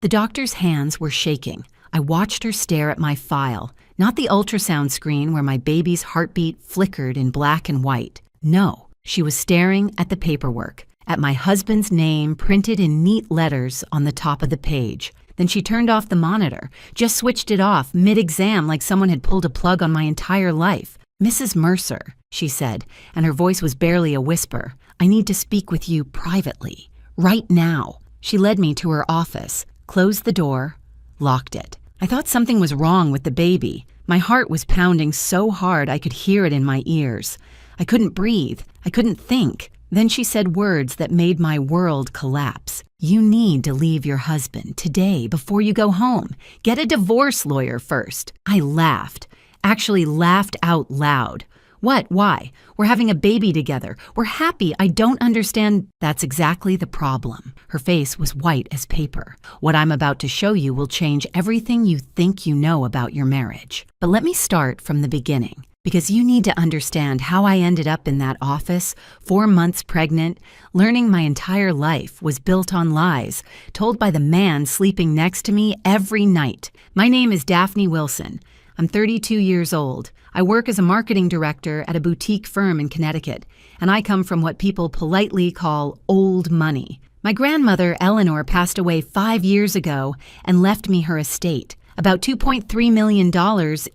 The doctor's hands were shaking. I watched her stare at my file, not the ultrasound screen where my baby's heartbeat flickered in black and white. No, she was staring at the paperwork, at my husband's name printed in neat letters on the top of the page. Then she turned off the monitor, just switched it off mid-exam like someone had pulled a plug on my entire life. "Mrs. Mercer," she said, and her voice was barely a whisper, "I need to speak with you privately, right now." She led me to her office, closed the door, locked it. I thought something was wrong with the baby. My heart was pounding so hard I could hear it in my ears. I couldn't breathe. I couldn't think. Then she said words that made my world collapse. "You need to leave your husband today before you go home. Get a divorce lawyer first." I laughed. Actually laughed out loud. "What? Why? We're having a baby together. We're happy. I don't understand." "That's exactly the problem." Her face was white as paper. "What I'm about to show you will change everything you think you know about your marriage. But let me start from the beginning, because you need to understand how I ended up in that office, 4 months pregnant, learning my entire life was built on lies, told by the man sleeping next to me every night. My name is Daphne Wilson. I'm 32 years old. I work as a marketing director at a boutique firm in Connecticut, and I come from what people politely call old money. My grandmother, Eleanor, passed away 5 years ago and left me her estate, about $2.3 million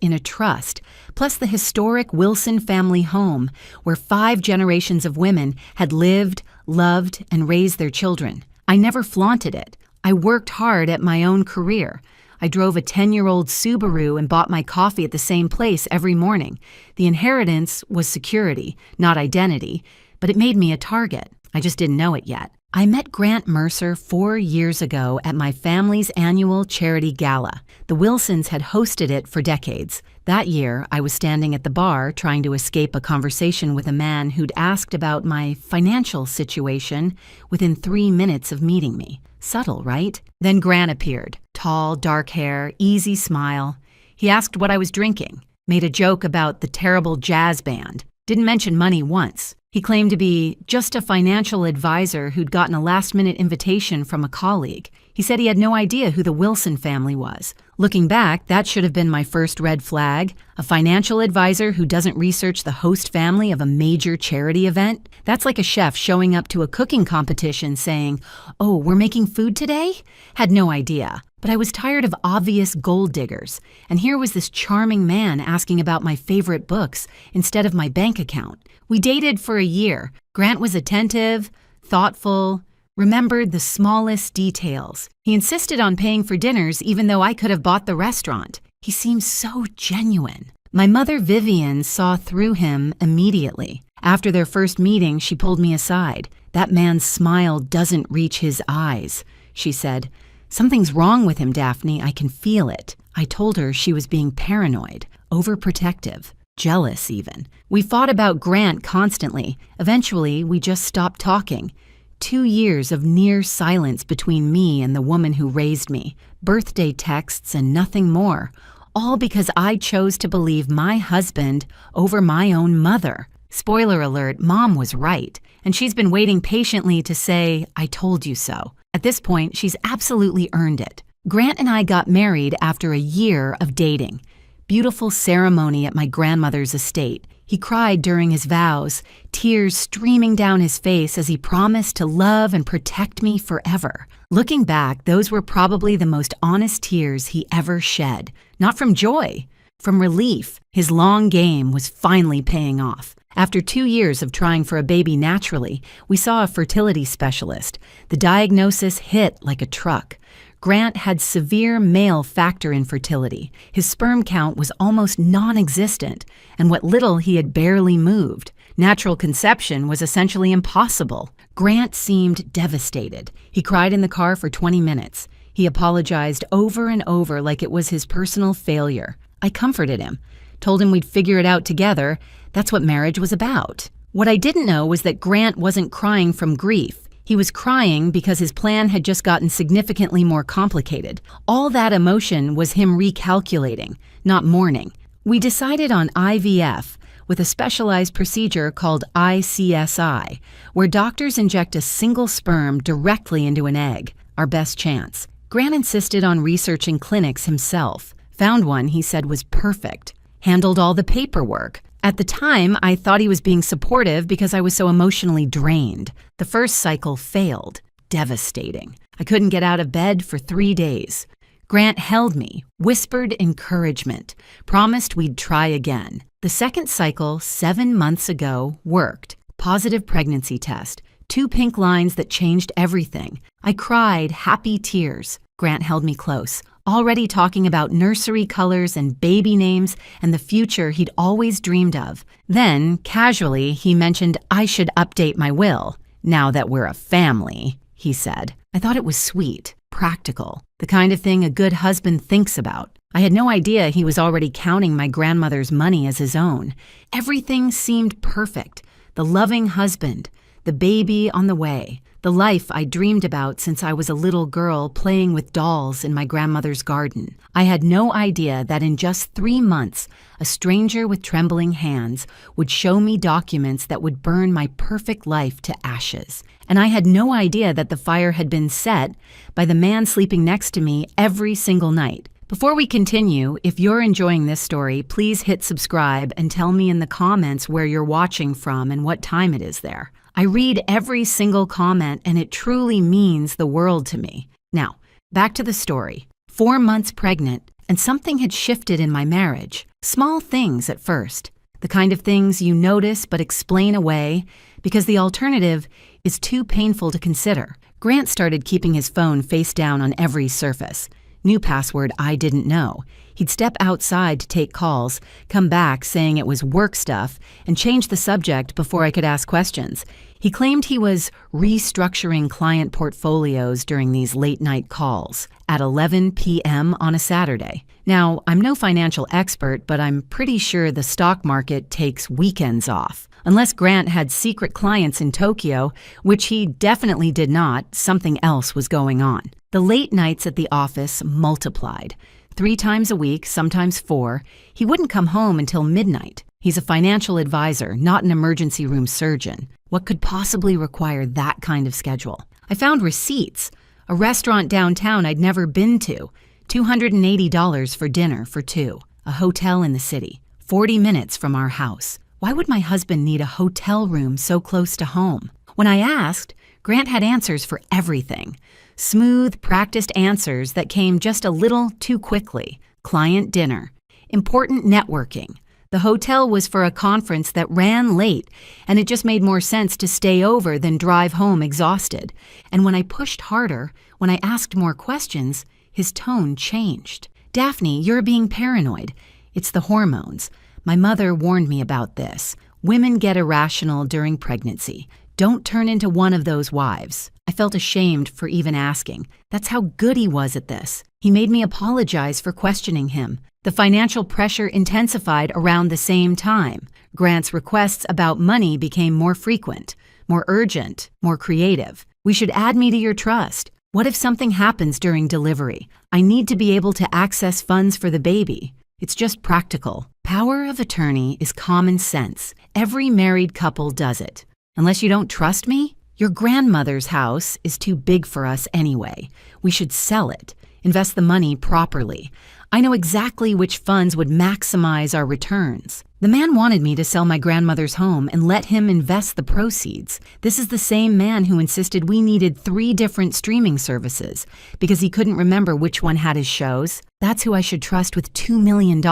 in a trust, plus the historic Wilson family home, where 5 generations of women had lived, loved, and raised their children. I never flaunted it. I worked hard at my own career. I drove a 10-year-old Subaru and bought my coffee at the same place every morning. The inheritance was security, not identity, but it made me a target. I just didn't know it yet. I met Grant Mercer 4 years ago at my family's annual charity gala. The Wilsons had hosted it for decades. That year, I was standing at the bar trying to escape a conversation with a man who'd asked about my financial situation within 3 minutes of meeting me. Subtle, right? Then Grant appeared. Tall, dark hair, easy smile. He asked what I was drinking, made a joke about the terrible jazz band, didn't mention money once. He claimed to be just a financial advisor who'd gotten a last-minute invitation from a colleague. He said he had no idea who the Wilson family was. Looking back, that should have been my first red flag. A financial advisor who doesn't research the host family of a major charity event? That's like a chef showing up to a cooking competition saying, "Oh, we're making food today?" Had no idea. But I was tired of obvious gold diggers, and here was this charming man asking about my favorite books instead of my bank account. We dated for a year. Grant was attentive, thoughtful, remembered the smallest details. He insisted on paying for dinners even though I could have bought the restaurant. He seemed so genuine. My mother, Vivian, saw through him immediately. After their first meeting, she pulled me aside. "That man's smile doesn't reach his eyes," she said. "Something's wrong with him, Daphne. I can feel it." I told her she was being paranoid, overprotective, jealous even. We fought about Grant constantly. Eventually, we just stopped talking. 2 years of near silence between me and the woman who raised me. Birthday texts and nothing more. All because I chose to believe my husband over my own mother. Spoiler alert, Mom was right, and she's been waiting patiently to say, "I told you so." At this point, she's absolutely earned it. Grant and I got married after a year of dating. Beautiful ceremony at my grandmother's estate. He cried during his vows, tears streaming down his face as he promised to love and protect me forever. Looking back, those were probably the most honest tears he ever shed. Not from joy, from relief. His long game was finally paying off. After 2 years of trying for a baby naturally, we saw a fertility specialist. The diagnosis hit like a truck. Grant had severe male factor infertility. His sperm count was almost non-existent, and what little he had barely moved. Natural conception was essentially impossible. Grant seemed devastated. He cried in the car for 20 minutes. He apologized over and over like it was his personal failure. I comforted him, told him we'd figure it out together. That's what marriage was about. What I didn't know was that Grant wasn't crying from grief. He was crying because his plan had just gotten significantly more complicated. All that emotion was him recalculating, not mourning. We decided on IVF with a specialized procedure called ICSI, where doctors inject a single sperm directly into an egg, our best chance. Grant insisted on researching clinics himself. Found one he said was perfect. Handled all the paperwork. At the time, I thought he was being supportive because I was so emotionally drained. The first cycle failed. Devastating. I couldn't get out of bed for 3 days. Grant held me, whispered encouragement, promised we'd try again. The second cycle, 7 months ago, worked. Positive pregnancy test. 2 pink lines that changed everything. I cried happy tears. Grant held me close, already talking about nursery colors and baby names and the future he'd always dreamed of. Then, casually, he mentioned I should update my will. Now that we're a family, he said. I thought it was sweet, practical, the kind of thing a good husband thinks about. I had no idea he was already counting my grandmother's money as his own. Everything seemed perfect. The loving husband, the baby on the way, the life I dreamed about since I was a little girl playing with dolls in my grandmother's garden. I had no idea that in just 3 months, a stranger with trembling hands would show me documents that would burn my perfect life to ashes. And I had no idea that the fire had been set by the man sleeping next to me every single night. Before we continue, if you're enjoying this story, please hit subscribe and tell me in the comments where you're watching from and what time it is there. I read every single comment and it truly means the world to me. Now, back to the story. 4 months pregnant and something had shifted in my marriage. Small things at first. The kind of things you notice but explain away because the alternative is too painful to consider. Grant started keeping his phone face down on every surface. New password I didn't know. He'd step outside to take calls, come back saying it was work stuff, and change the subject before I could ask questions. He claimed he was restructuring client portfolios during these late-night calls at 11 p.m. on a Saturday. Now, I'm no financial expert, but I'm pretty sure the stock market takes weekends off. Unless Grant had secret clients in Tokyo, which he definitely did not, something else was going on. The late nights at the office multiplied. 3 times a week, sometimes 4. He wouldn't come home until midnight. He's a financial advisor, not an emergency room surgeon. What could possibly require that kind of schedule? I found receipts. A restaurant downtown I'd never been to. $280 for dinner for 2. A hotel in the city. 40 minutes from our house. Why would my husband need a hotel room so close to home? When I asked, Grant had answers for everything. Smooth, practiced answers that came just a little too quickly. Client dinner. Important networking. The hotel was for a conference that ran late, and it just made more sense to stay over than drive home exhausted. And when I pushed harder, when I asked more questions, his tone changed. Daphne, you're being paranoid. It's the hormones. My mother warned me about this. Women get irrational during pregnancy. Don't turn into one of those wives. I felt ashamed for even asking. That's how good he was at this. He made me apologize for questioning him. The financial pressure intensified around the same time. Grant's requests about money became more frequent, more urgent, more creative. We should add me to your trust. What if something happens during delivery? I need to be able to access funds for the baby. It's just practical. Power of attorney is common sense. Every married couple does it. Unless you don't trust me? Your grandmother's house is too big for us anyway. We should sell it. Invest the money properly. I know exactly which funds would maximize our returns. The man wanted me to sell my grandmother's home and let him invest the proceeds. This is the same man who insisted we needed 3 different streaming services because he couldn't remember which one had his shows. That's who I should trust with $2 million.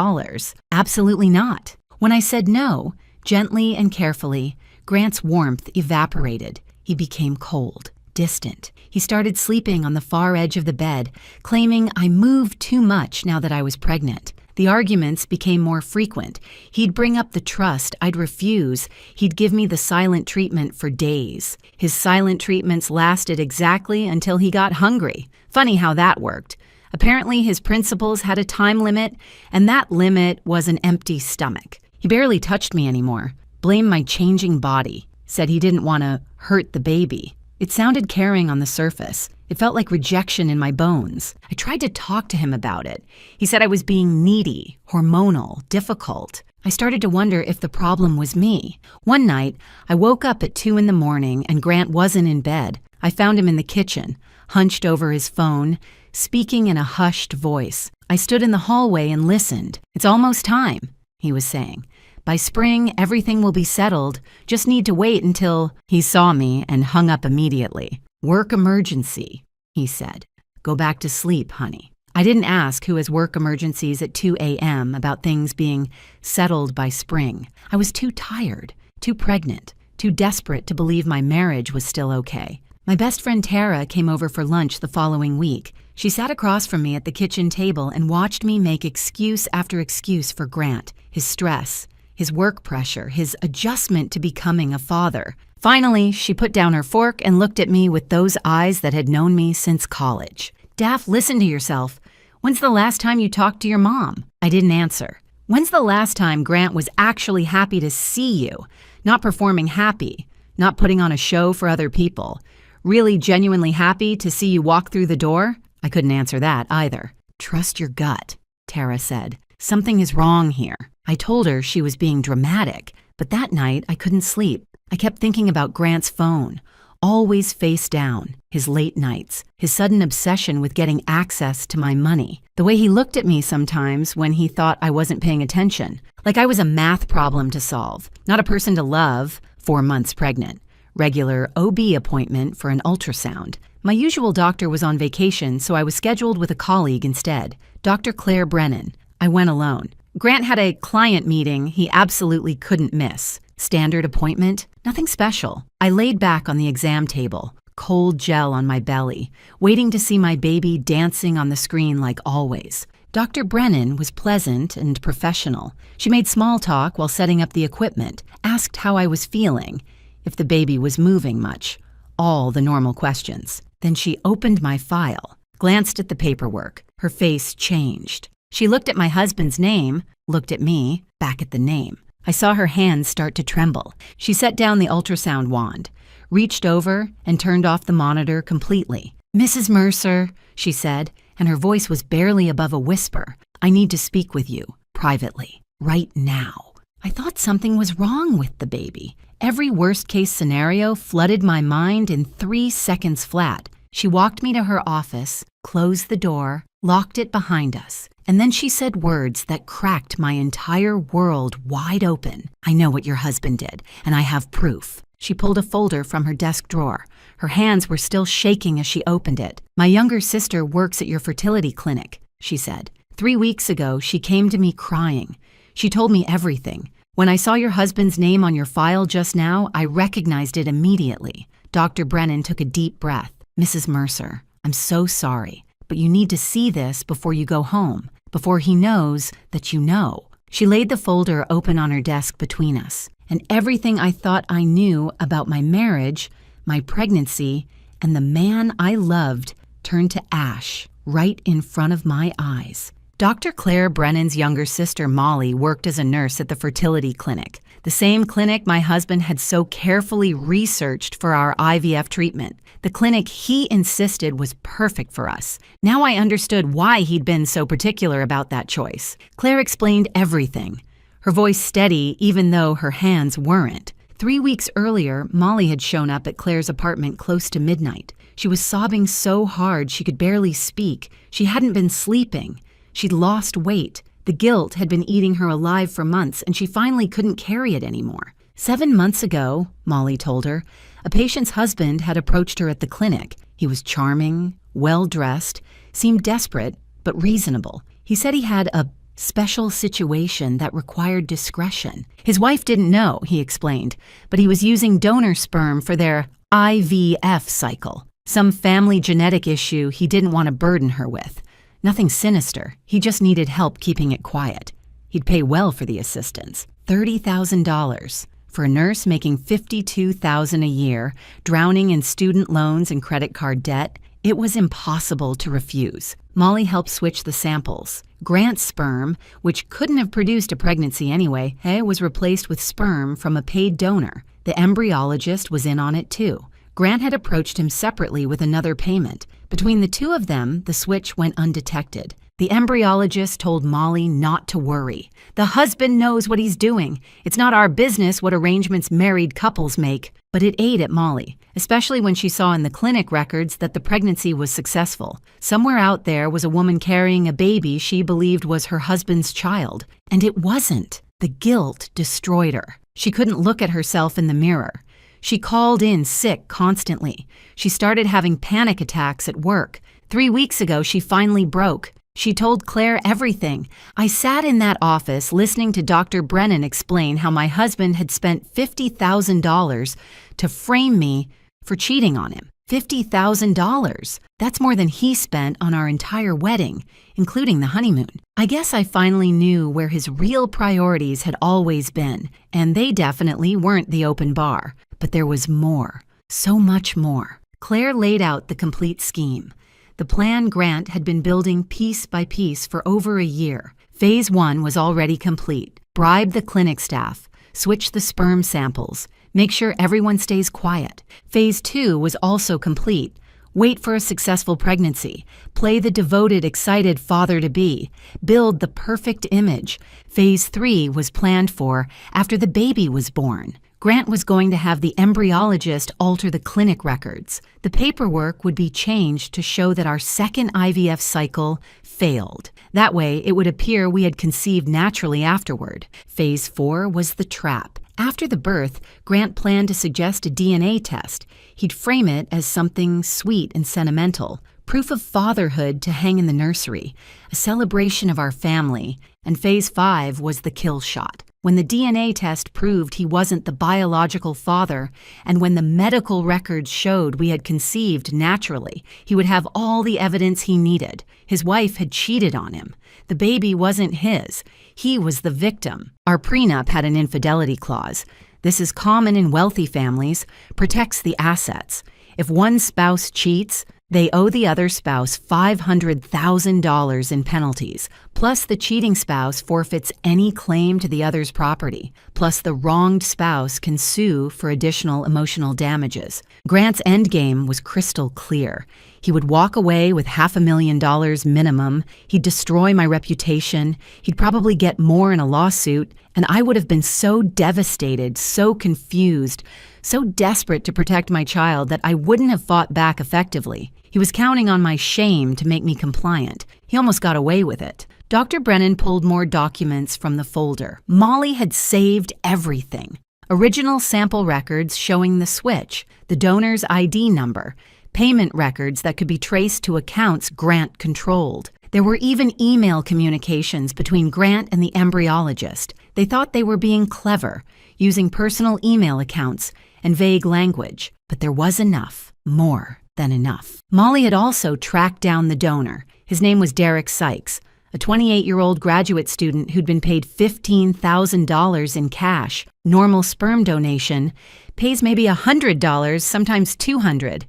Absolutely not. When I said no, gently and carefully, Grant's warmth evaporated. He became cold, distant. He started sleeping on the far edge of the bed, claiming I moved too much now that I was pregnant. The arguments became more frequent. He'd bring up the trust I'd refuse. He'd give me the silent treatment for days. His silent treatments lasted exactly until he got hungry. Funny how that worked. Apparently his principles had a time limit, and that limit was an empty stomach. He barely touched me anymore. Blamed my changing body. Said he didn't want to hurt the baby. It sounded caring on the surface. It felt like rejection in my bones. I tried to talk to him about it. He said I was being needy, hormonal, difficult. I started to wonder if the problem was me. One night, I woke up at 2 a.m. and Grant wasn't in bed. I found him in the kitchen, hunched over his phone, speaking in a hushed voice. I stood in the hallway and listened. "It's almost time," he was saying. "By spring, everything will be settled. Just need to wait until—" He saw me and hung up immediately. "Work emergency," he said. "Go back to sleep, honey." I didn't ask who has work emergencies at 2 a.m. about things being settled by spring. I was too tired, too pregnant, too desperate to believe my marriage was still okay. My best friend Tara came over for lunch the following week. She sat across from me at the kitchen table and watched me make excuse after excuse for Grant, his stress, his work pressure, his adjustment to becoming a father. Finally, she put down her fork and looked at me with those eyes that had known me since college. "Daff, listen to yourself. When's the last time you talked to your mom?" I didn't answer. "When's the last time Grant was actually happy to see you? Not performing happy, not putting on a show for other people. Really genuinely happy to see you walk through the door?" I couldn't answer that either. "Trust your gut," Tara said. "Something is wrong here." I told her she was being dramatic, but that night I couldn't sleep. I kept thinking about Grant's phone, always face down, his late nights, his sudden obsession with getting access to my money, the way he looked at me sometimes when he thought I wasn't paying attention, like I was a math problem to solve, not a person to love, 4 months pregnant. Regular OB appointment for an ultrasound. My usual doctor was on vacation, so I was scheduled with a colleague instead, Dr. Claire Brennan. I went alone. Grant had a client meeting he absolutely couldn't miss. Standard appointment, nothing special. I laid back on the exam table, cold gel on my belly, waiting to see my baby dancing on the screen like always. Dr. Brennan was pleasant and professional. She made small talk while setting up the equipment, asked how I was feeling, if the baby was moving much, all the normal questions. Then she opened my file, glanced at the paperwork. Her face changed. She looked at my husband's name, looked at me, back at the name. I saw her hands start to tremble. She set down the ultrasound wand, reached over and turned off the monitor completely. "Mrs. Mercer," she said, and her voice was barely above a whisper. "I need to speak with you, privately, right now." I thought something was wrong with the baby. Every worst-case scenario flooded my mind in 3 seconds flat. She walked me to her office, closed the door, locked it behind us, and then she said words that cracked my entire world wide open. "I know what your husband did, and I have proof." She pulled a folder from her desk drawer. Her hands were still shaking as she opened it. "My younger sister works at your fertility clinic," she said. 3 weeks ago, she came to me crying. She told me everything. When I saw your husband's name on your file just now, I recognized it immediately." Dr. Brennan took a deep breath. "Mrs. Mercer, I'm so sorry, but you need to see this before you go home, before he knows that you know." She laid the folder open on her desk between us, and everything I thought I knew about my marriage, my pregnancy, and the man I loved turned to ash right in front of my eyes. Dr. Claire Brennan's younger sister, Molly, worked as a nurse at the fertility clinic, the same clinic my husband had so carefully researched for our IVF treatment. The clinic he insisted was perfect for us. Now I understood why he'd been so particular about that choice. Claire explained everything, her voice steady even though her hands weren't. 3 weeks earlier, Molly had shown up at Claire's apartment close to midnight. She was sobbing so hard she could barely speak. She hadn't been sleeping. She'd lost weight. The guilt had been eating her alive for months, and she finally couldn't carry it anymore. 7 months ago, Molly told her, a patient's husband had approached her at the clinic. He was charming, well-dressed, seemed desperate, but reasonable. He said he had a special situation that required discretion. His wife didn't know, he explained, but he was using donor sperm for their IVF cycle, some family genetic issue he didn't want to burden her with. Nothing sinister. He just needed help keeping it quiet. He'd pay well for the assistance. $30,000 for a nurse making $52,000 a year, drowning in student loans and credit card debt. It was impossible to refuse. Molly helped switch the samples. Grant's sperm, which couldn't have produced a pregnancy anyway, was replaced with sperm from a paid donor. The embryologist was in on it too. Grant had approached him separately with another payment. Between the two of them, the switch went undetected. The embryologist told Molly not to worry. The husband knows what he's doing. It's not our business what arrangements married couples make. But it ate at Molly, especially when she saw in the clinic records that the pregnancy was successful. Somewhere out there was a woman carrying a baby she believed was her husband's child, and it wasn't. The guilt destroyed her. She couldn't look at herself in the mirror. She called in sick constantly. She started having panic attacks at work. 3 weeks ago, she finally broke. She told Claire everything. I sat in that office listening to Dr. Brennan explain how my husband had spent $50,000 to frame me for cheating on him. $50,000. That's more than he spent on our entire wedding, including the honeymoon. I guess I finally knew where his real priorities had always been, and they definitely weren't the open bar. But there was more, so much more. Claire laid out the complete scheme. The plan Grant had been building piece by piece for over a year. Phase 1 was already complete. Bribe the clinic staff, switch the sperm samples, make sure everyone stays quiet. Phase 2 was also complete. Wait for a successful pregnancy, play the devoted, excited father-to-be, build the perfect image. Phase 3 was planned for after the baby was born. Grant was going to have the embryologist alter the clinic records. The paperwork would be changed to show that our second IVF cycle failed. That way, it would appear we had conceived naturally afterward. Phase 4 was the trap. After the birth, Grant planned to suggest a DNA test. He'd frame it as something sweet and sentimental, proof of fatherhood to hang in the nursery, a celebration of our family. And Phase 5 was the kill shot. When the DNA test proved he wasn't the biological father, and when the medical records showed we had conceived naturally, he would have all the evidence he needed. His wife had cheated on him. The baby wasn't his. He was the victim. Our prenup had an infidelity clause. This is common in wealthy families, protects the assets. If one spouse cheats, they owe the other spouse $500,000 in penalties, plus the cheating spouse forfeits any claim to the other's property, plus the wronged spouse can sue for additional emotional damages. Grant's endgame was crystal clear. He would walk away with $500,000 minimum, he'd destroy my reputation, he'd probably get more in a lawsuit, and I would have been so devastated, so confused, so desperate to protect my child that I wouldn't have fought back effectively. He was counting on my shame to make me compliant. He almost got away with it. Dr. Brennan pulled more documents from the folder. Molly had saved everything. Original sample records showing the switch, the donor's ID number, payment records that could be traced to accounts Grant controlled. There were even email communications between Grant and the embryologist. They thought they were being clever, using personal email accounts and vague language. But there was enough, more than enough. Molly had also tracked down the donor. His name was Derek Sykes, a 28-year-old graduate student who'd been paid $15,000 in cash. Normal sperm donation pays maybe $100, sometimes $200.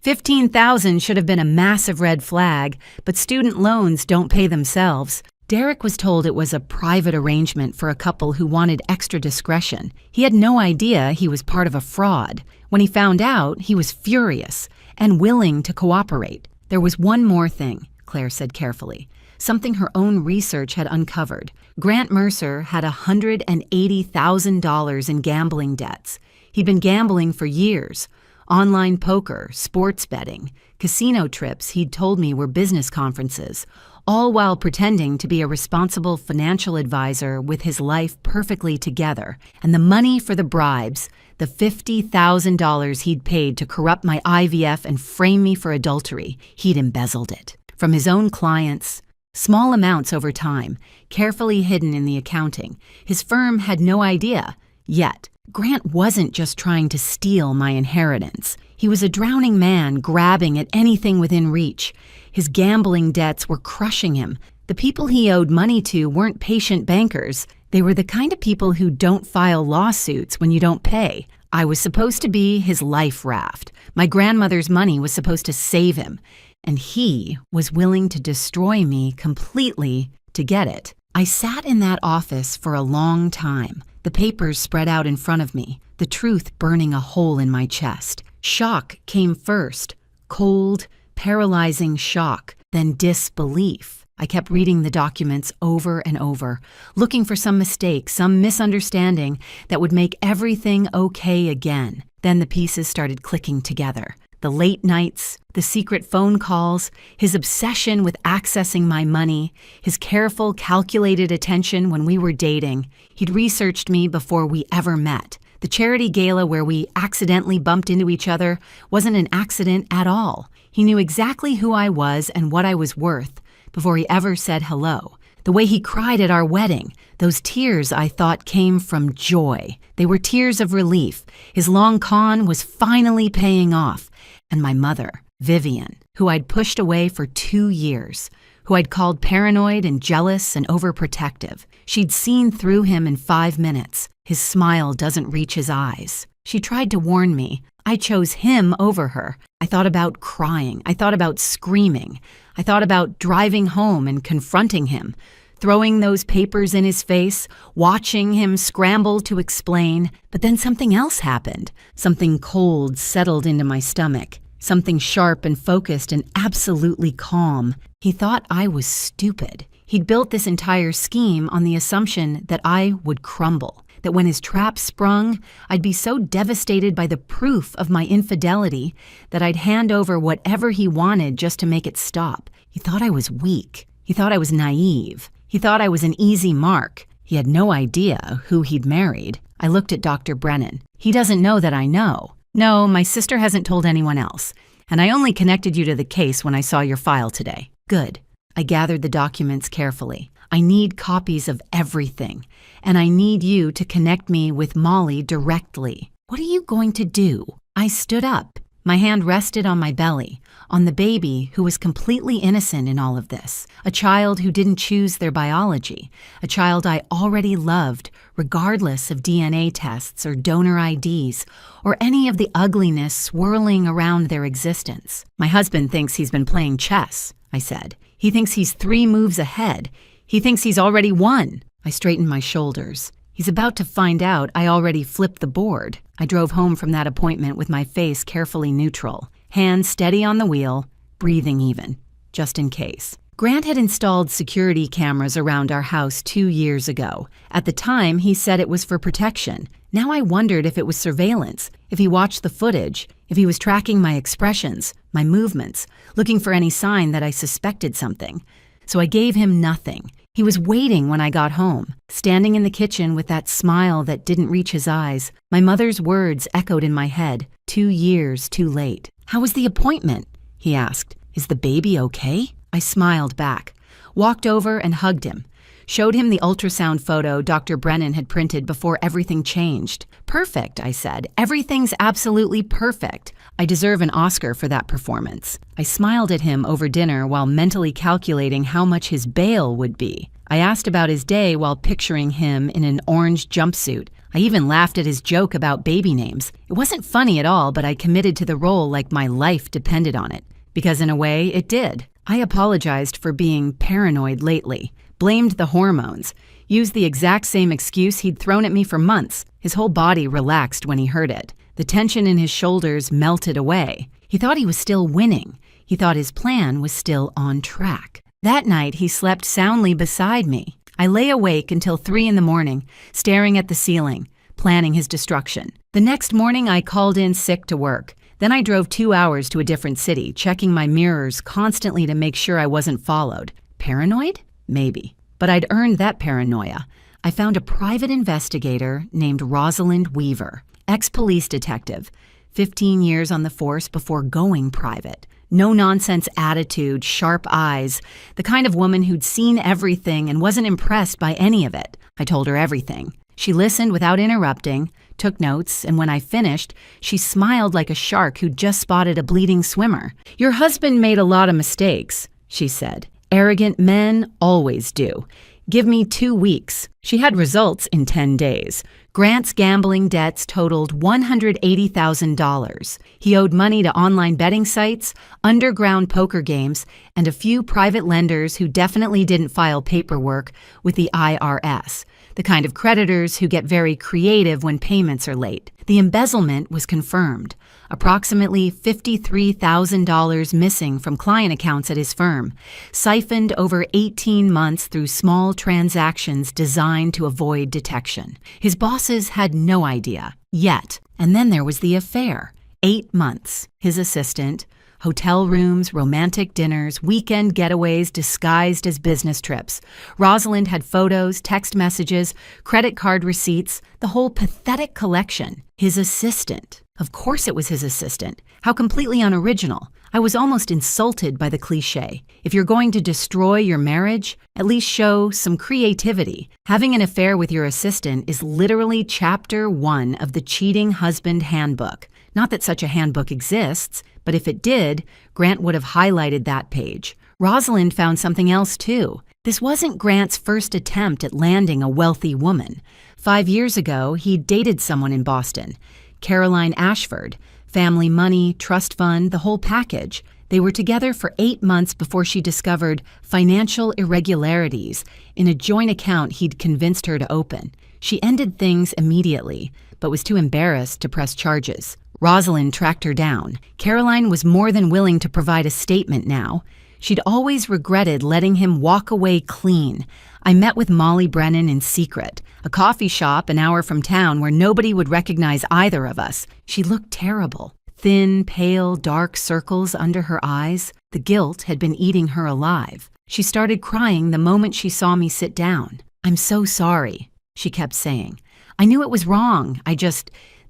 $15,000 should have been a massive red flag, but student loans don't pay themselves. Derek was told it was a private arrangement for a couple who wanted extra discretion. He had no idea he was part of a fraud. When he found out, he was furious and willing to cooperate. There was one more thing, Claire said carefully, something her own research had uncovered. Grant Mercer had $180,000 in gambling debts. He'd been gambling for years. Online poker, sports betting, casino trips he'd told me were business conferences, all while pretending to be a responsible financial advisor with his life perfectly together. And the money for the bribes, the $50,000 he'd paid to corrupt my IVF and frame me for adultery, he'd embezzled it. From his own clients, small amounts over time, carefully hidden in the accounting. His firm had no idea, yet. Grant wasn't just trying to steal my inheritance. He was a drowning man grabbing at anything within reach. His gambling debts were crushing him. The people he owed money to weren't patient bankers. They were the kind of people who don't file lawsuits when you don't pay. I was supposed to be his life raft. My grandmother's money was supposed to save him. And he was willing to destroy me completely to get it. I sat in that office for a long time. The papers spread out in front of me, the truth burning a hole in my chest. Shock came first, cold, paralyzing shock, then disbelief. I kept reading the documents over and over, looking for some mistake, some misunderstanding that would make everything okay again. Then the pieces started clicking together. The late nights, the secret phone calls, his obsession with accessing my money, his careful, calculated attention when we were dating. He'd researched me before we ever met. The charity gala where we accidentally bumped into each other wasn't an accident at all. He knew exactly who I was and what I was worth before he ever said hello. The way he cried at our wedding, those tears I thought came from joy. They were tears of relief. His long con was finally paying off. And my mother, Vivian, who I'd pushed away for 2 years, who I'd called paranoid and jealous and overprotective. She'd seen through him in 5 minutes. His smile doesn't reach his eyes. She tried to warn me. I chose him over her. I thought about crying. I thought about screaming. I thought about driving home and confronting him, throwing those papers in his face, watching him scramble to explain. But then something else happened. Something cold settled into my stomach. Something sharp and focused and absolutely calm. He thought I was stupid. He'd built this entire scheme on the assumption that I would crumble, that when his trap sprung, I'd be so devastated by the proof of my infidelity that I'd hand over whatever he wanted just to make it stop. He thought I was weak. He thought I was naive. He thought I was an easy mark. He had no idea who he'd married. I looked at Dr. Brennan. He doesn't know that I know. No, my sister hasn't told anyone else. And I only connected you to the case when I saw your file today. Good. I gathered the documents carefully. I need copies of everything. And I need you to connect me with Molly directly. What are you going to do? I stood up. My hand rested on my belly, on the baby who was completely innocent in all of this, a child who didn't choose their biology, a child I already loved, regardless of DNA tests or donor IDs, or any of the ugliness swirling around their existence. My husband thinks he's been playing chess, I said. He thinks he's 3 moves ahead. He thinks he's already won. I straightened my shoulders. He's about to find out I already flipped the board. I drove home from that appointment with my face carefully neutral, hands steady on the wheel, breathing even, just in case. Grant had installed security cameras around our house 2 years ago. At the time, he said it was for protection. Now I wondered if it was surveillance, if he watched the footage, if he was tracking my expressions, my movements, looking for any sign that I suspected something. So I gave him nothing. He was waiting when I got home, standing in the kitchen with that smile that didn't reach his eyes. My mother's words echoed in my head, 2 years too late. "How was the appointment?" he asked. "Is the baby okay?" I smiled back, walked over and hugged him, showed him the ultrasound photo Dr. Brennan had printed before everything changed. "Perfect," I said. "Everything's absolutely perfect. I deserve an Oscar for that performance." I smiled at him over dinner while mentally calculating how much his bail would be. I asked about his day while picturing him in an orange jumpsuit. I even laughed at his joke about baby names. It wasn't funny at all, but I committed to the role like my life depended on it. Because in a way, it did. I apologized for being paranoid lately, blamed the hormones, used the exact same excuse he'd thrown at me for months. His whole body relaxed when he heard it. The tension in his shoulders melted away. He thought he was still winning. He thought his plan was still on track. That night, he slept soundly beside me. I lay awake until 3 a.m, staring at the ceiling, planning his destruction. The next morning, I called in sick to work. Then I drove 2 hours to a different city, checking my mirrors constantly to make sure I wasn't followed. Paranoid? Maybe. But I'd earned that paranoia. I found a private investigator named Rosalind Weaver, ex-police detective, 15 years on the force before going private. No-nonsense attitude, sharp eyes, the kind of woman who'd seen everything and wasn't impressed by any of it. I told her everything. She listened without interrupting, took notes, and when I finished, she smiled like a shark who'd just spotted a bleeding swimmer. "Your husband made a lot of mistakes," she said. "Arrogant men always do. Give me 2 weeks." She had results in 10 days. Grant's gambling debts totaled $180,000. He owed money to online betting sites, underground poker games, and a few private lenders who definitely didn't file paperwork with the IRS, the kind of creditors who get very creative when payments are late. The embezzlement was confirmed. Approximately $53,000 missing from client accounts at his firm, siphoned over 18 months through small criminal transactions designed to avoid detection. His bosses had no idea, yet. And then there was the affair. 8 months. His assistant, hotel rooms, romantic dinners, weekend getaways disguised as business trips. Rosalind had photos, text messages, credit card receipts, the whole pathetic collection. His assistant. Of course it was his assistant. How completely unoriginal. I was almost insulted by the cliché. If you're going to destroy your marriage, at least show some creativity. Having an affair with your assistant is literally chapter 1 of the Cheating Husband Handbook. Not that such a handbook exists, but if it did, Grant would have highlighted that page. Rosalind found something else too. This wasn't Grant's first attempt at landing a wealthy woman. 5 years ago, he'd dated someone in Boston, Caroline Ashford. Family money, trust fund, the whole package. They were together for 8 months before she discovered financial irregularities in a joint account he'd convinced her to open. She ended things immediately, but was too embarrassed to press charges. Rosalind tracked her down. Caroline was more than willing to provide a statement now. She'd always regretted letting him walk away clean. I met with Molly Brennan in secret, a coffee shop an hour from town where nobody would recognize either of us. She looked terrible. Thin, pale, dark circles under her eyes. The guilt had been eating her alive. She started crying the moment she saw me sit down. "I'm so sorry," she kept saying. "I knew it was wrong.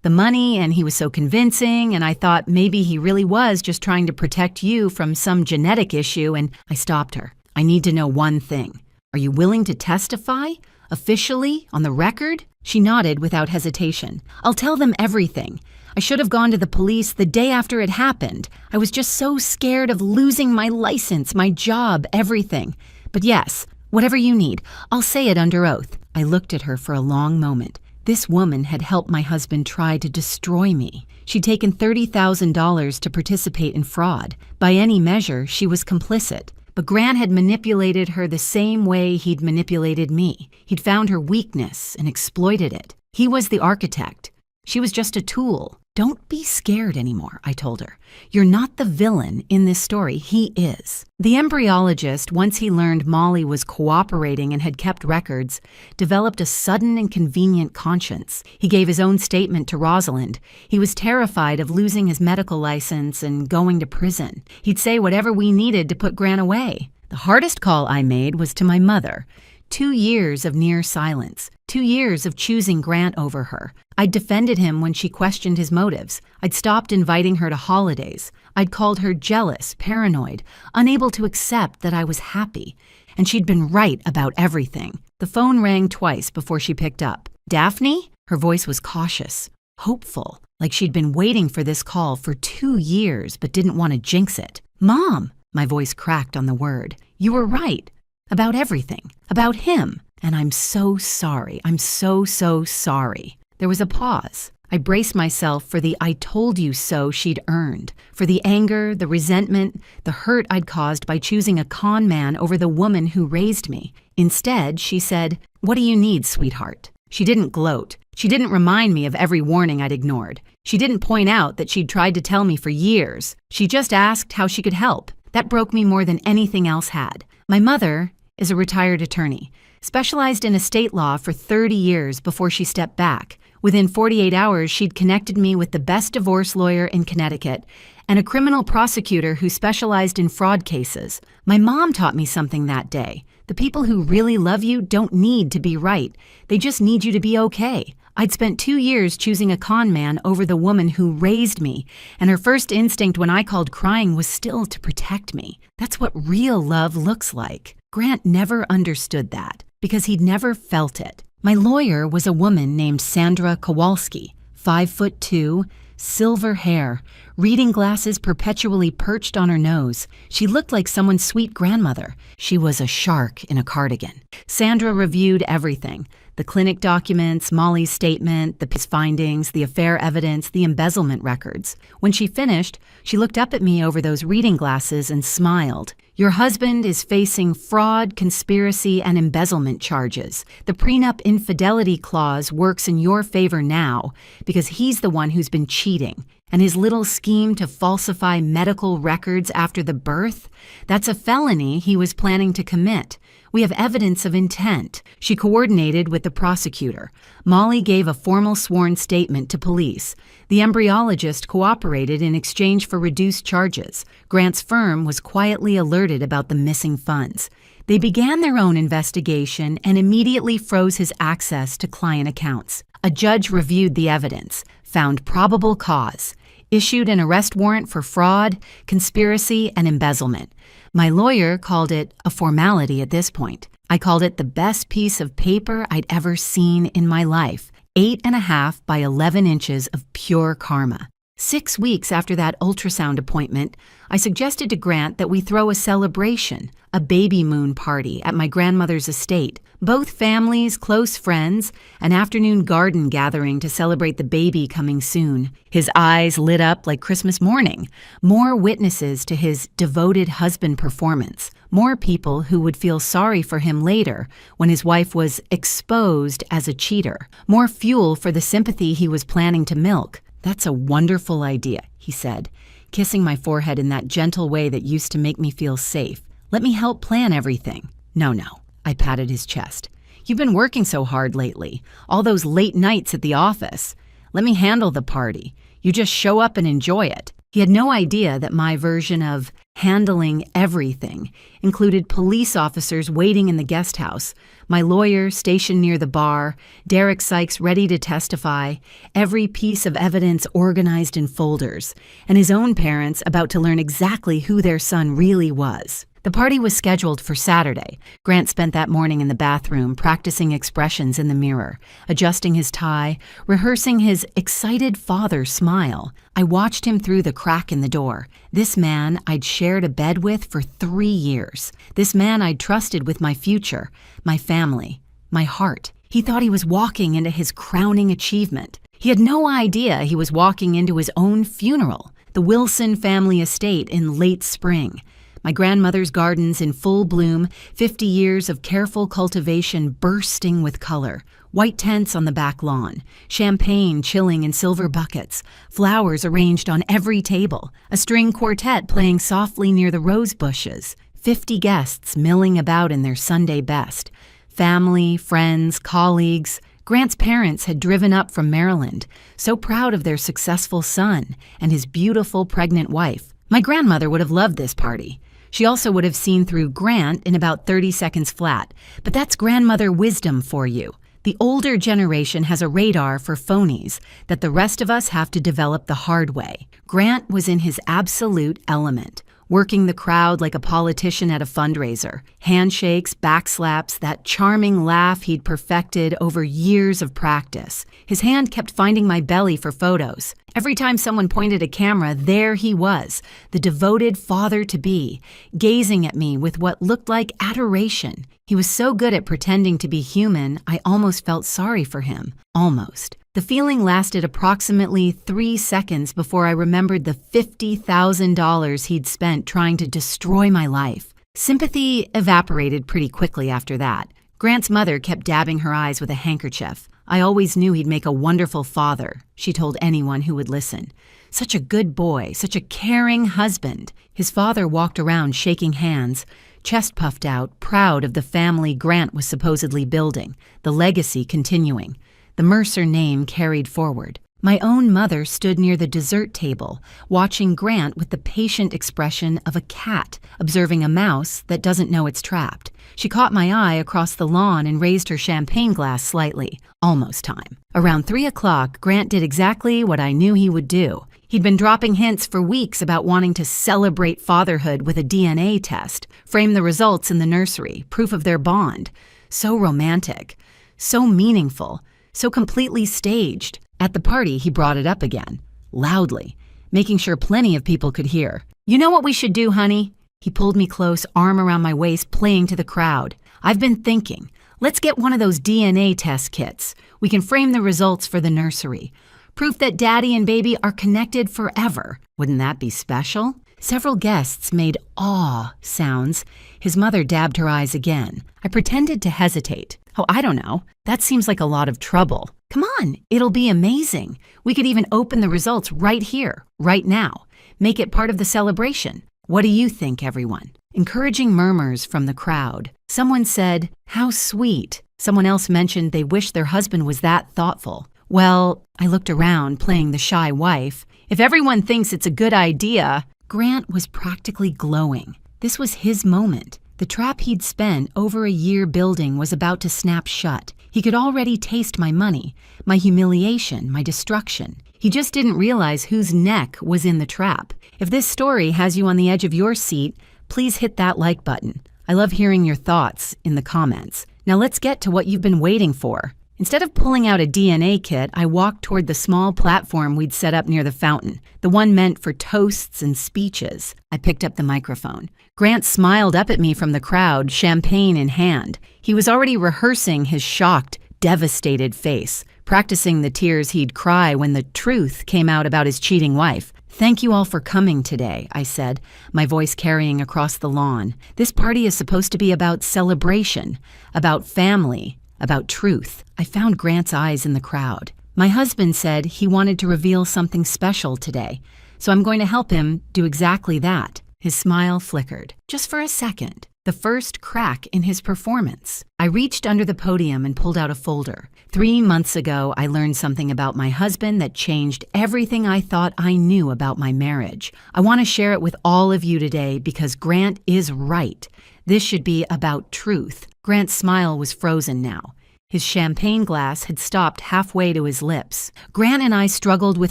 The money, and he was so convincing, and I thought maybe he really was just trying to protect you from some genetic issue," and I stopped her. "I need to know one thing. Are you willing to testify? Officially? On the record?" She nodded without hesitation. "I'll tell them everything. I should have gone to the police the day after it happened. I was just so scared of losing my license, my job, everything. But yes, whatever you need, I'll say it under oath." I looked at her for a long moment. This woman had helped my husband try to destroy me. She'd taken $30,000 to participate in fraud. By any measure, she was complicit. But Grant had manipulated her the same way he'd manipulated me. He'd found her weakness and exploited it. He was the architect. She was just a tool. "Don't be scared anymore," I told her. "You're not the villain in this story. He is." The embryologist, once he learned Molly was cooperating and had kept records, developed a sudden and convenient conscience. He gave his own statement to Rosalind. He was terrified of losing his medical license and going to prison. He'd say whatever we needed to put Grant away. The hardest call I made was to my mother. 2 years of near silence. 2 years of choosing Grant over her. I'd defended him when she questioned his motives. I'd stopped inviting her to holidays. I'd called her jealous, paranoid, unable to accept that I was happy. And she'd been right about everything. The phone rang twice before she picked up. "Daphne?" Her voice was cautious, hopeful, like she'd been waiting for this call for 2 years but didn't want to jinx it. "Mom!" My voice cracked on the word. "You were right. About everything. About him. And I'm so sorry. I'm so sorry." There was a pause. I braced myself for the "I told you so" she'd earned, for the anger, the resentment, the hurt I'd caused by choosing a con man over the woman who raised me. Instead, she said, "What do you need, sweetheart?" She didn't gloat. She didn't remind me of every warning I'd ignored. She didn't point out that she'd tried to tell me for years. She just asked how she could help. That broke me more than anything else had. My mother is a retired attorney, specialized in estate law for 30 years before she stepped back. Within 48 hours, she'd connected me with the best divorce lawyer in Connecticut and a criminal prosecutor who specialized in fraud cases. My mom taught me something that day. The people who really love you don't need to be right. They just need you to be okay. I'd spent 2 years choosing a con man over the woman who raised me, and her first instinct when I called crying was still to protect me. That's what real love looks like. Grant never understood that because he'd never felt it. My lawyer was a woman named Sandra Kowalski, 5'2", silver hair, reading glasses perpetually perched on her nose. She looked like someone's sweet grandmother. She was a shark in a cardigan. Sandra reviewed everything: the clinic documents, Molly's statement, the findings, the affair evidence, the embezzlement records. When she finished, she looked up at me over those reading glasses and smiled. "Your husband is facing fraud, conspiracy, and embezzlement charges. The prenup infidelity clause works in your favor now because he's the one who's been cheating. And his little scheme to falsify medical records after the birth? That's a felony he was planning to commit. We have evidence of intent. She coordinated with the prosecutor. Molly gave a formal sworn statement to police. The embryologist cooperated in exchange for reduced charges. Grant's firm was quietly alerted about the missing funds. They began their own investigation and immediately froze his access to client accounts. A judge reviewed the evidence, found probable cause, issued an arrest warrant for fraud, conspiracy, and embezzlement. My lawyer called it a formality at this point. I called it the best piece of paper I'd ever seen in my life. 8.5 by 11 inches of pure karma. 6 weeks after that ultrasound appointment, I suggested to Grant that we throw a celebration, a baby moon party at my grandmother's estate. Both families, close friends, an afternoon garden gathering to celebrate the baby coming soon. His eyes lit up like Christmas morning. More witnesses to his devoted husband performance. More people who would feel sorry for him later when his wife was exposed as a cheater. More fuel for the sympathy he was planning to milk. "That's a wonderful idea," he said, kissing my forehead in that gentle way that used to make me feel safe. "Let me help plan everything." No. I patted his chest. "You've been working so hard lately. All those late nights at the office. Let me handle the party. You just show up and enjoy it." He had no idea that my version of handling everything included police officers waiting in the guest house, my lawyer stationed near the bar, Derek Sykes ready to testify, every piece of evidence organized in folders, and his own parents about to learn exactly who their son really was. The party was scheduled for Saturday. Grant spent that morning in the bathroom practicing expressions in the mirror, adjusting his tie, rehearsing his excited father smile. I watched him through the crack in the door. This man I'd shared a bed with for 3 years. This man I'd trusted with my future, my family, my heart. He thought he was walking into his crowning achievement. He had no idea he was walking into his own funeral, the Wilson family estate in late spring. My grandmother's gardens in full bloom, 50 years of careful cultivation bursting with color, white tents on the back lawn, champagne chilling in silver buckets, flowers arranged on every table, a string quartet playing softly near the rose bushes, 50 guests milling about in their Sunday best, family, friends, colleagues. Grant's parents had driven up from Maryland, so proud of their successful son and his beautiful pregnant wife. My grandmother would have loved this party. She also would have seen through Grant in about 30 seconds flat. But that's grandmother wisdom for you. The older generation has a radar for phonies that the rest of us have to develop the hard way. Grant was in his absolute element, working the crowd like a politician at a fundraiser. Handshakes, backslaps, that charming laugh he'd perfected over years of practice. His hand kept finding my belly for photos. Every time someone pointed a camera, there he was, the devoted father-to-be, gazing at me with what looked like adoration. He was so good at pretending to be human, I almost felt sorry for him. Almost. The feeling lasted approximately 3 seconds before I remembered the $50,000 he'd spent trying to destroy my life. Sympathy evaporated pretty quickly after that. Grant's mother kept dabbing her eyes with a handkerchief. I always knew he'd make a wonderful father, she told anyone who would listen. Such a good boy, such a caring husband. His father walked around shaking hands, chest puffed out, proud of the family Grant was supposedly building, the legacy continuing. The Mercer name carried forward. My own mother stood near the dessert table, watching Grant with the patient expression of a cat observing a mouse that doesn't know it's trapped. She caught my eye across the lawn and raised her champagne glass slightly. Almost time. Around 3 o'clock, Grant did exactly what I knew he would do. He'd been dropping hints for weeks about wanting to celebrate fatherhood with a DNA test, frame the results in the nursery, proof of their bond. So romantic, so meaningful, so completely staged. At the party, he brought it up again, loudly, making sure plenty of people could hear. "You know what we should do, honey?" He pulled me close, arm around my waist, playing to the crowd. "I've been thinking. Let's get one of those DNA test kits. We can frame the results for the nursery. Proof that daddy and baby are connected forever. Wouldn't that be special?" Several guests made awe sounds. His mother dabbed her eyes again. I pretended to hesitate. Oh, I don't know. That seems like a lot of trouble. Come on, it'll be amazing. We could even open the results right here, right now. Make it part of the celebration. What do you think, everyone? Encouraging murmurs from the crowd. Someone said, "How sweet." Someone else mentioned they wished their husband was that thoughtful. Well, I looked around, playing the shy wife. If everyone thinks it's a good idea, Grant was practically glowing. This was his moment. The trap he'd spent over a year building was about to snap shut. He could already taste my money, my humiliation, my destruction. He just didn't realize whose neck was in the trap. If this story has you on the edge of your seat, please hit that like button. I love hearing your thoughts in the comments. Now let's get to what you've been waiting for. Instead of pulling out a DNA kit, I walked toward the small platform we'd set up near the fountain, the one meant for toasts and speeches. I picked up the microphone. Grant smiled up at me from the crowd, champagne in hand. He was already rehearsing his shocked, devastated face, practicing the tears he'd cry when the truth came out about his cheating wife. "Thank you all for coming today," I said, my voice carrying across the lawn. "This party is supposed to be about celebration, about family, about truth." I found Grant's eyes in the crowd. "My husband said he wanted to reveal something special today, so I'm going to help him do exactly that." His smile flickered, just for a second, the first crack in his performance. I reached under the podium and pulled out a folder. 3 months ago, I learned something about my husband that changed everything I thought I knew about my marriage. I want to share it with all of you today because Grant is right. This should be about truth. Grant's smile was frozen now. His champagne glass had stopped halfway to his lips. Grant and I struggled with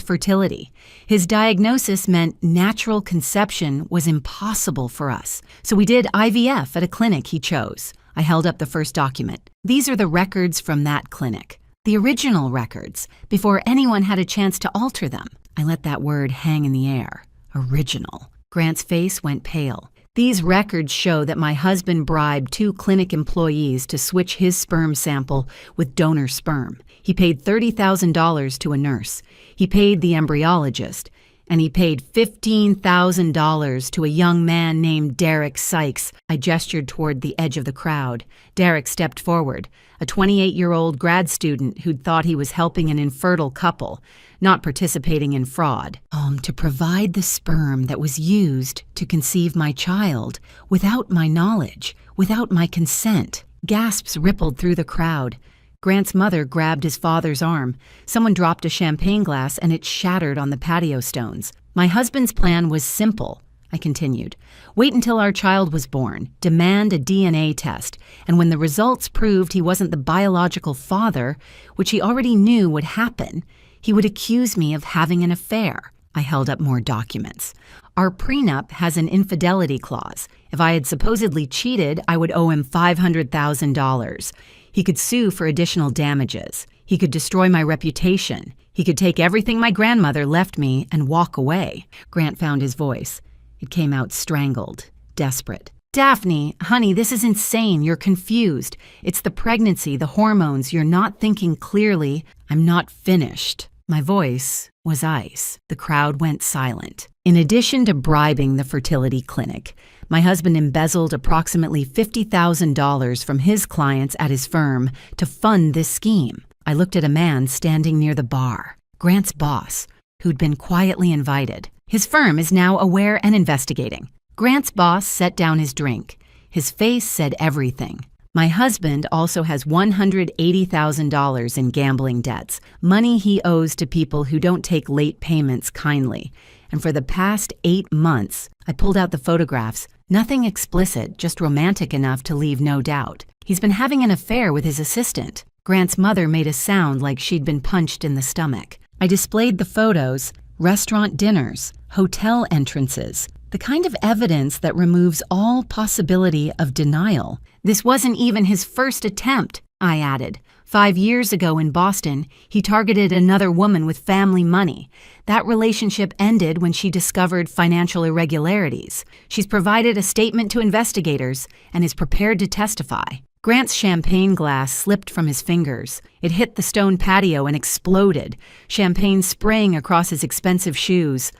fertility. His diagnosis meant natural conception was impossible for us. So we did IVF at a clinic he chose. I held up the first document. These are the records from that clinic. The original records, before anyone had a chance to alter them. I let that word hang in the air. Original. Grant's face went pale. These records show that my husband bribed 2 clinic employees to switch his sperm sample with donor sperm. He paid $30,000 to a nurse. He paid the embryologist. And he paid $15,000 to a young man named Derek Sykes. I gestured toward the edge of the crowd. Derek stepped forward, a 28-year-old grad student who'd thought he was helping an infertile couple, not participating in fraud. To provide the sperm that was used to conceive my child, without my knowledge, without my consent. Gasps rippled through the crowd. Grant's mother grabbed his father's arm. Someone dropped a champagne glass and it shattered on the patio stones. "My husband's plan was simple," I continued. "Wait until our child was born, demand a DNA test, and when the results proved he wasn't the biological father, which he already knew would happen, he would accuse me of having an affair." I held up more documents. "Our prenup has an infidelity clause. If I had supposedly cheated, I would owe him $500,000. He could sue for additional damages. He could destroy my reputation. He could take everything my grandmother left me and walk away." Grant found his voice. It came out strangled, desperate. "Daphne, honey, this is insane. You're confused. It's the pregnancy, the hormones. You're not thinking clearly." "I'm not finished." My voice was ice. The crowd went silent. In addition to bribing the fertility clinic, my husband embezzled approximately $50,000 from his clients at his firm to fund this scheme. I looked at a man standing near the bar, Grant's boss, who'd been quietly invited. His firm is now aware and investigating. Grant's boss set down his drink. His face said everything. My husband also has $180,000 in gambling debts, money he owes to people who don't take late payments kindly. And for the past 8 months, I pulled out the photographs. Nothing explicit, just romantic enough to leave no doubt. He's been having an affair with his assistant. Grant's mother made a sound like she'd been punched in the stomach. I displayed the photos, restaurant dinners, hotel entrances, the kind of evidence that removes all possibility of denial. "This wasn't even his first attempt," I added. 5 years ago in Boston, he targeted another woman with family money. That relationship ended when she discovered financial irregularities. She's provided a statement to investigators and is prepared to testify. Grant's champagne glass slipped from his fingers. It hit the stone patio and exploded, champagne spraying across his expensive shoes.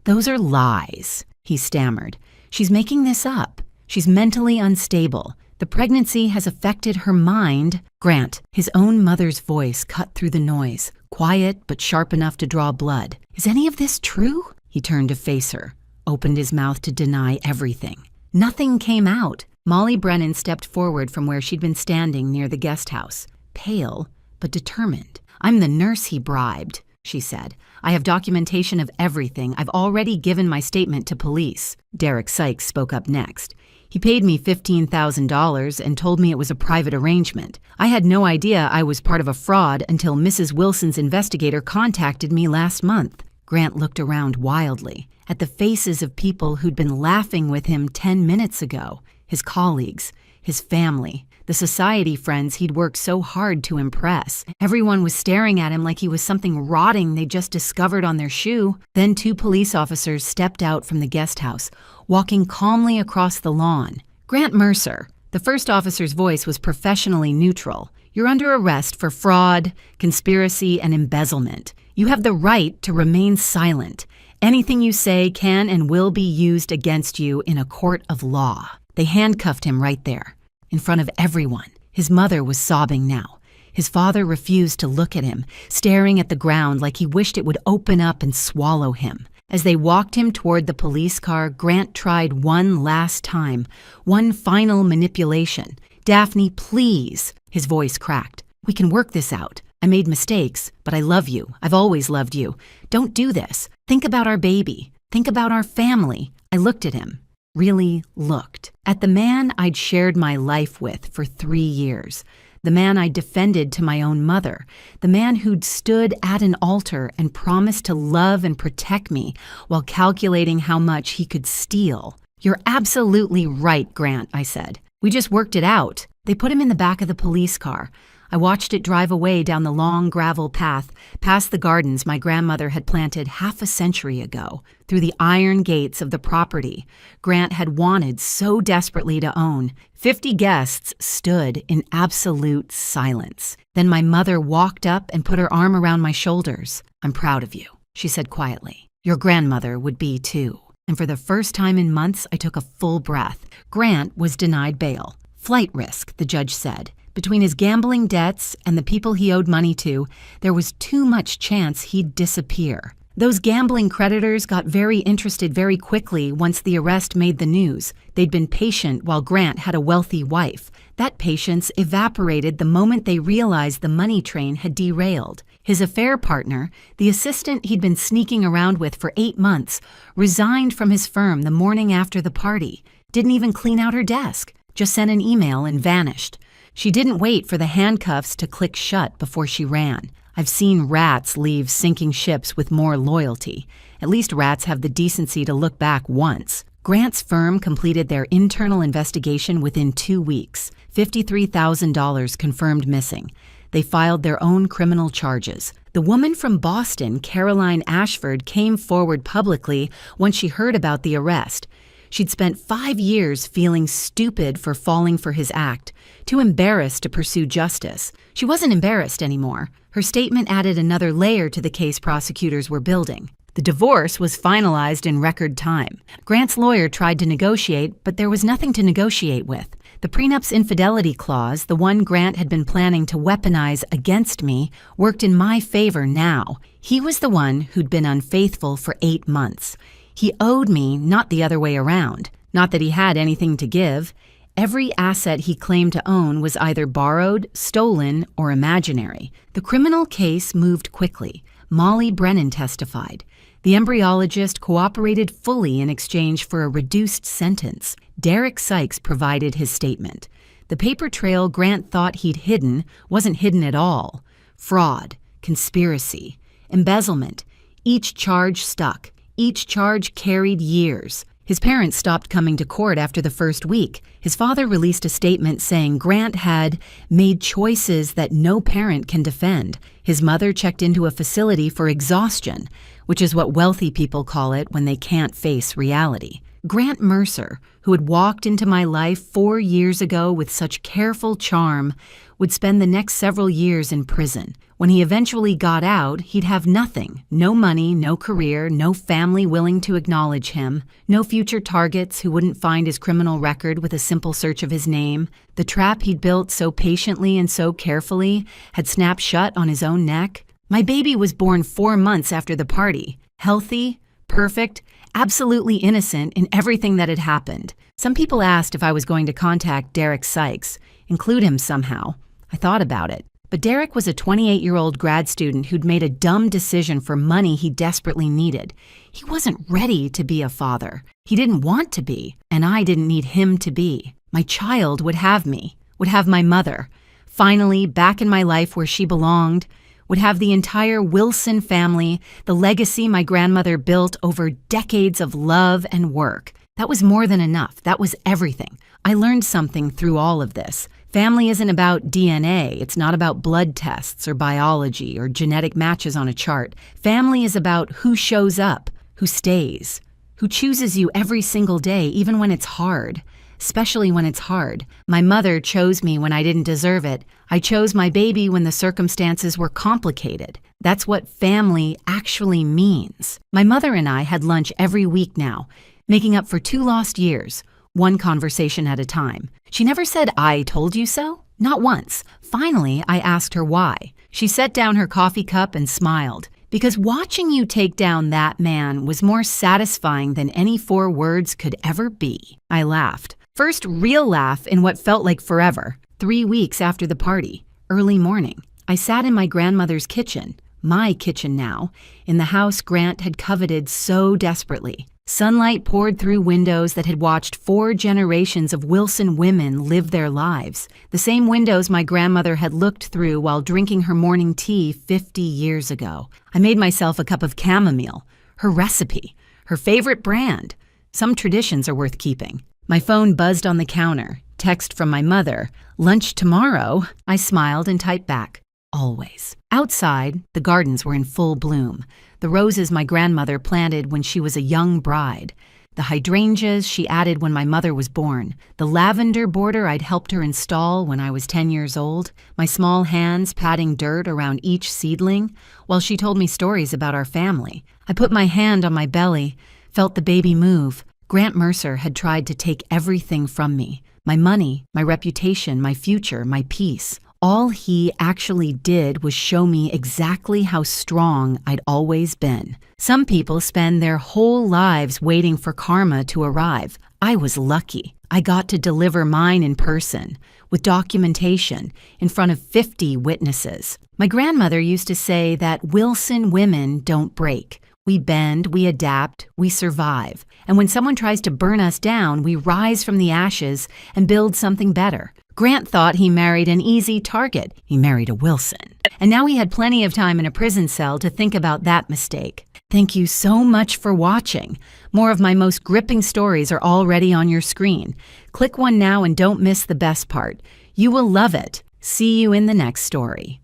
"Those are lies," he stammered. "She's making this up. She's mentally unstable. The pregnancy has affected her mind. Grant, his own mother's voice cut through the noise, quiet but sharp enough to draw blood. Is any of this true? He turned to face her, opened his mouth to deny everything. Nothing came out. Molly Brennan stepped forward from where she'd been standing near the guest house, pale but determined. I'm the nurse he bribed, she said. I have documentation of everything. I've already given my statement to police. Derek Sykes spoke up next. He paid me $15,000 and told me it was a private arrangement. I had no idea I was part of a fraud until Mrs. Wilson's investigator contacted me last month. Grant looked around wildly at the faces of people who'd been laughing with him 10 minutes ago. His colleagues, his family, the society friends he'd worked so hard to impress. Everyone was staring at him like he was something rotting they'd just discovered on their shoe. Then 2 police officers stepped out from the guest house, walking calmly across the lawn. Grant Mercer. The first officer's voice was professionally neutral. You're under arrest for fraud, conspiracy, and embezzlement. You have the right to remain silent. Anything you say can and will be used against you in a court of law. They handcuffed him right there, in front of everyone. His mother was sobbing now. His father refused to look at him, staring at the ground like he wished it would open up and swallow him. As they walked him toward the police car, Grant tried one last time, one final manipulation. Daphne, please. His voice cracked. We can work this out. I made mistakes, but I love you. I've always loved you. Don't do this. Think about our baby. Think about our family. I looked at him. Really looked. At the man I'd shared my life with for 3 years. The man I defended to my own mother. The man who'd stood at an altar and promised to love and protect me while calculating how much he could steal. You're absolutely right, Grant, I said. We just worked it out. They put him in the back of the police car. I watched it drive away down the long gravel path, past the gardens my grandmother had planted half a century ago, through the iron gates of the property Grant had wanted so desperately to own. 50 guests stood in absolute silence. Then my mother walked up and put her arm around my shoulders. I'm proud of you, she said quietly. Your grandmother would be too. And for the first time in months, I took a full breath. Grant was denied bail. Flight risk, the judge said. Between his gambling debts and the people he owed money to, there was too much chance he'd disappear. Those gambling creditors got very interested very quickly once the arrest made the news. They'd been patient while Grant had a wealthy wife. That patience evaporated the moment they realized the money train had derailed. His affair partner, the assistant he'd been sneaking around with for 8 months, resigned from his firm the morning after the party. Didn't even clean out her desk. Just sent an email and vanished. She didn't wait for the handcuffs to click shut before she ran. I've seen rats leave sinking ships with more loyalty. At least rats have the decency to look back once. Grant's firm completed their internal investigation within 2 weeks. $53,000 confirmed missing. They filed their own criminal charges. The woman from Boston, Caroline Ashford, came forward publicly once she heard about the arrest. She'd spent 5 years feeling stupid for falling for his act, too embarrassed to pursue justice. She wasn't embarrassed anymore. Her statement added another layer to the case prosecutors were building. The divorce was finalized in record time. Grant's lawyer tried to negotiate, but there was nothing to negotiate with. The prenup's infidelity clause, the one Grant had been planning to weaponize against me, worked in my favor now. He was the one who'd been unfaithful for 8 months. He owed me, not the other way around. Not that he had anything to give. Every asset he claimed to own was either borrowed, stolen, or imaginary. The criminal case moved quickly. Molly Brennan testified. The embryologist cooperated fully in exchange for a reduced sentence. Derek Sykes provided his statement. The paper trail Grant thought he'd hidden wasn't hidden at all. Fraud, conspiracy, embezzlement. Each charge stuck. Each charge carried years. His parents stopped coming to court after the first week. His father released a statement saying Grant had made choices that no parent can defend. His mother checked into a facility for exhaustion, which is what wealthy people call it when they can't face reality. Grant Mercer, who had walked into my life 4 years ago with such careful charm, would spend the next several years in prison. When he eventually got out, he'd have nothing. No money, no career, no family willing to acknowledge him, no future targets who wouldn't find his criminal record with a simple search of his name. The trap he'd built so patiently and so carefully had snapped shut on his own neck. My baby was born 4 months after the party, healthy, perfect, absolutely innocent in everything that had happened. Some people asked if I was going to contact Derek Sykes, include him somehow. I thought about it. But Derek was a 28-year-old grad student who'd made a dumb decision for money he desperately needed. He wasn't ready to be a father. He didn't want to be, and I didn't need him to be. My child would have me, would have my mother, finally back in my life where she belonged, would have the entire Wilson family, the legacy my grandmother built over decades of love and work. That was more than enough. That was everything. I learned something through all of this. Family isn't about DNA. It's not about blood tests or biology or genetic matches on a chart. Family is about who shows up, who stays, who chooses you every single day, even when it's hard. Especially when it's hard. My mother chose me when I didn't deserve it. I chose my baby when the circumstances were complicated. That's what family actually means. My mother and I had lunch every week now, making up for 2 lost years, one conversation at a time. She never said, "I told you so." Not once. Finally, I asked her why. She set down her coffee cup and smiled. Because watching you take down that man was more satisfying than any 4 words could ever be. I laughed. First real laugh in what felt like forever. 3 weeks after the party, early morning. I sat in my grandmother's kitchen, my kitchen now, in the house Grant had coveted so desperately. Sunlight poured through windows that had watched 4 generations of Wilson women live their lives. The same windows my grandmother had looked through while drinking her morning tea 50 years ago. I made myself a cup of chamomile, her recipe, her favorite brand. Some traditions are worth keeping. My phone buzzed on the counter. Text from my mother. "Lunch tomorrow." I smiled and typed back. Always. Outside, the gardens were in full bloom. The roses my grandmother planted when she was a young bride. The hydrangeas she added when my mother was born. The lavender border I'd helped her install when I was 10 years old. My small hands patting dirt around each seedling while she told me stories about our family. I put my hand on my belly, felt the baby move. Grant Mercer had tried to take everything from me. My money, my reputation, my future, my peace. All he actually did was show me exactly how strong I'd always been. Some people spend their whole lives waiting for karma to arrive. I was lucky. I got to deliver mine in person, with documentation, in front of 50 witnesses. My grandmother used to say that Wilson women don't break. We bend, we adapt, we survive. And when someone tries to burn us down, we rise from the ashes and build something better. Grant thought he married an easy target. He married a Wilson. And now he had plenty of time in a prison cell to think about that mistake. Thank you so much for watching. More of my most gripping stories are already on your screen. Click one now and don't miss the best part. You will love it. See you in the next story.